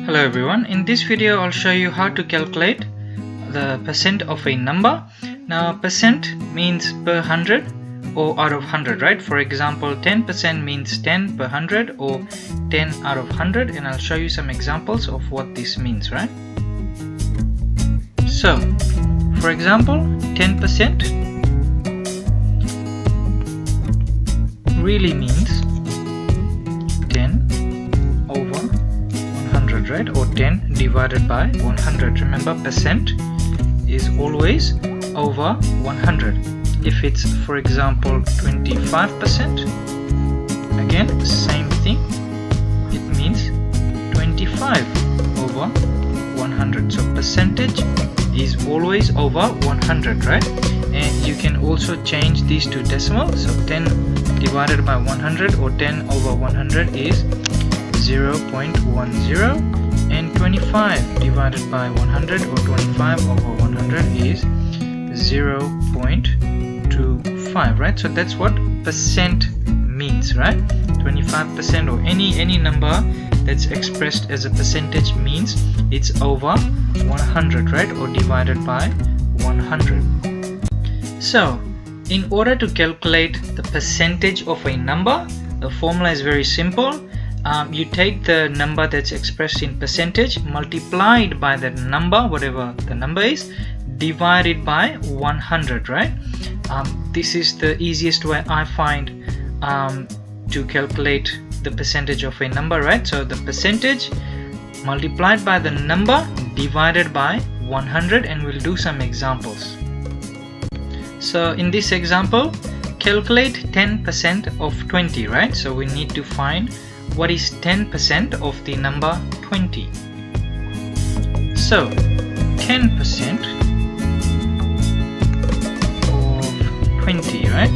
Hello everyone, in this video I'll show you how to calculate the percent of a number. Now percent means per 100 or out of 100, right? For example, 10% means 10 per 100 or 10 out of 100, and I'll show you some examples of what this means, right? So, for example, 10% really means 10 over 100, right? Or 10 divided by 100. Remember, percent is always over 100. If it's, for example, 25%, again, same thing. It means 25 over 100. So percentage is always over 100, right? And you can also change these to decimal. So 10 divided by 100 or 10 over 100 is 0.10, and 25 divided by 100 or 25 over 100 is 0.25, right? So that's what percent means, right? 25% or any number that's expressed as a percentage means it's over 100, right? Or divided by 100. So in order to calculate the percentage of a number, the formula is very simple. You take the number that's expressed in percentage, multiplied by the number, whatever the number is, divided by 100, right? This is the easiest way I find to calculate the percentage of a number, right? So the percentage multiplied by the number divided by 100, and we'll do some examples. So in this example, calculate 10% of 20, right? So we need to find what is 10% of the number 20. So 10% of 20, right?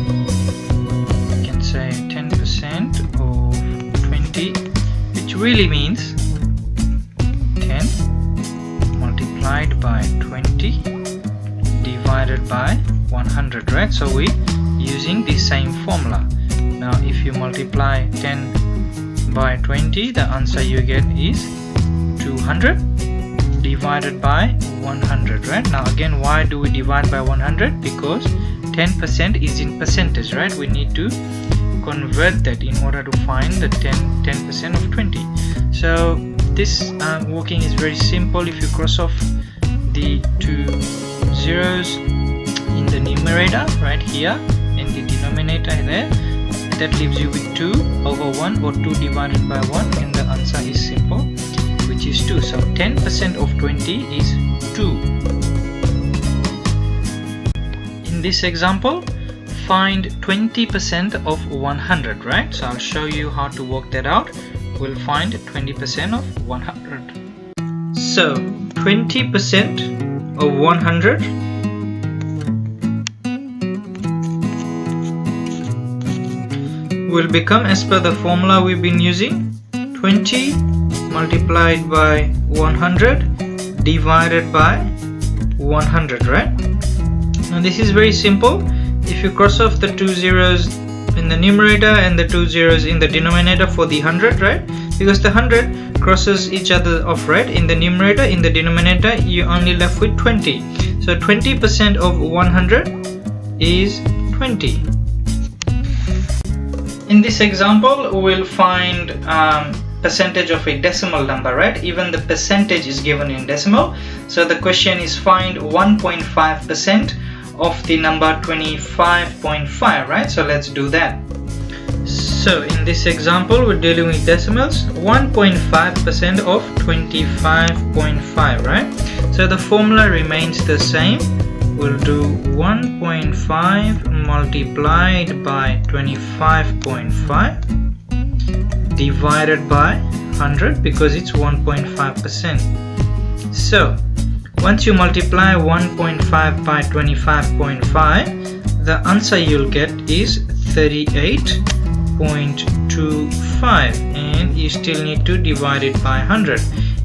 You can say 10% of 20, which really means 10 multiplied by 20 divided by 100, right? So we're using the same formula. Now if you multiply 10 by 20, the answer you get is 200 divided by 100, right? Now again, why do we divide by 100? Because 10% is in percentage, right? We need to convert that in order to find the 10% of 20. So this working is very simple. If you cross off the two zeros in the numerator right here and the denominator there, that leaves you with 2 over 1 or 2 divided by 1, and the answer is simple, which is 2. So 10% of 20 is 2. In this example, find 20% of 100, right? So I'll show you how to work that out. We'll find 20% of 100. So 20% of 100 will become, as per the formula we've been using, 20 multiplied by 100 divided by 100, right? Now this is very simple. If you cross off the two zeros in the numerator and the two zeros in the denominator for the 100, right? Because the 100 crosses each other off, right? In the numerator, in the denominator, you're only left with 20. So 20% of 100 is 20. In this example, we'll find percentage of a decimal number, right? Even the percentage is given in decimal. So the question is find 1.5% of the number 25.5, right? So let's do that. So in this example, we're dealing with decimals. 1.5% of 25.5, right? So the formula remains the same. We'll do 1.5 multiplied by 25.5 divided by 100, because it's 1.5%. So once you multiply 1.5 by 25.5, the answer you'll get is 38.25, and you still need to divide it by 100.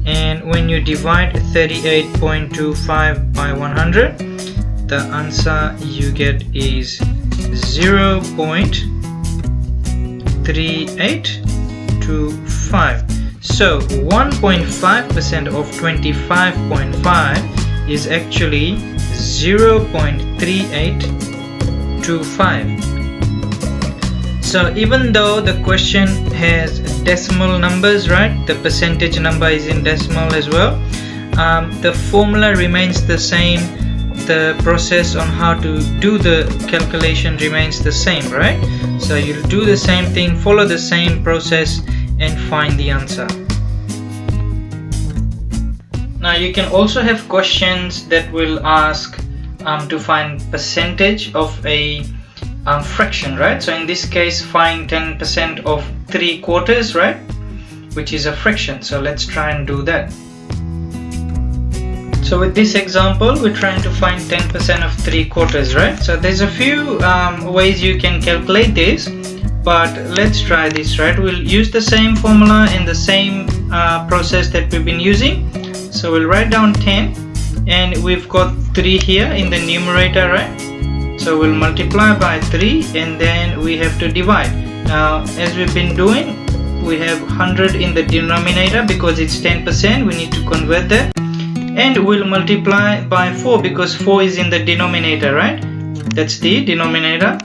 And when you divide 38.25 by 100, the answer you get is 0.3825. So 1.5% of 25.5 is actually 0.3825. So even though the question has decimal numbers, right, the percentage number is in decimal as well, the formula remains the same. The process on how to do the calculation remains the same, right? So you'll do the same thing, follow the same process, and find the answer. Now you can also have questions that will ask to find percentage of a fraction, right? So in this case, find 10% of 3/4, right, which is a fraction. So let's try and do that. So with this example, we're trying to find 10% of 3/4, right? So there's a few ways you can calculate this, but let's try this, right? We'll use the same formula and the same process that we've been using. So we'll write down 10, and we've got 3 here in the numerator, right? So we'll multiply by 3, and then we have to divide. Now, as we've been doing, we have 100 in the denominator because it's 10%. We need to convert that. And we'll multiply by 4 because 4 is in the denominator, right? That's the denominator,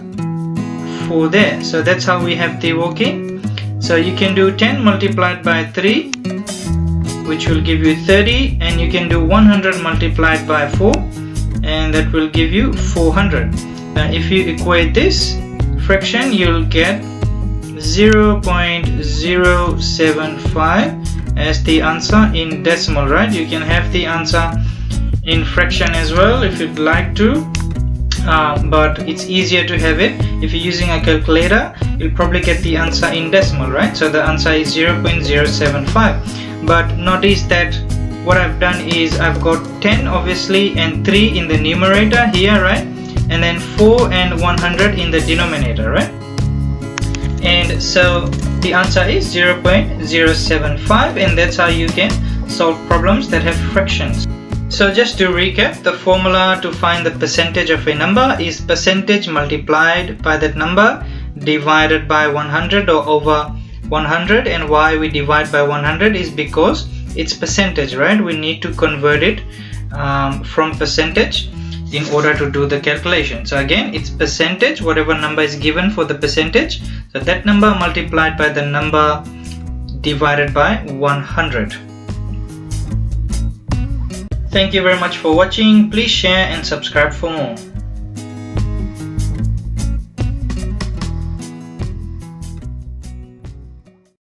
4 there. So that's how we have the working. So you can do 10 multiplied by 3, which will give you 30, and you can do 100 multiplied by 4, and that will give you 400. Now if you equate this fraction, you'll get 0.075 as the answer in decimal, right? You can have the answer in fraction as well if you'd like to, but it's easier to have it if you're using a calculator. You'll probably get the answer in decimal, right? So the answer is 0.075. But notice that what I've done is I've got 10 obviously and 3 in the numerator here, right? And then 4 and 100 in the denominator, right? And so the answer is 0.075, and that's how you can solve problems that have fractions. So just to recap, the formula to find the percentage of a number is percentage multiplied by that number divided by 100 or over 100. And why we divide by 100 is because it's percentage, right? We need to convert it from percentage in order to do the calculation. So again, it's percentage, whatever number is given for the percentage, so that number multiplied by the number divided by 100. Thank you very much for watching. Please share and subscribe for more.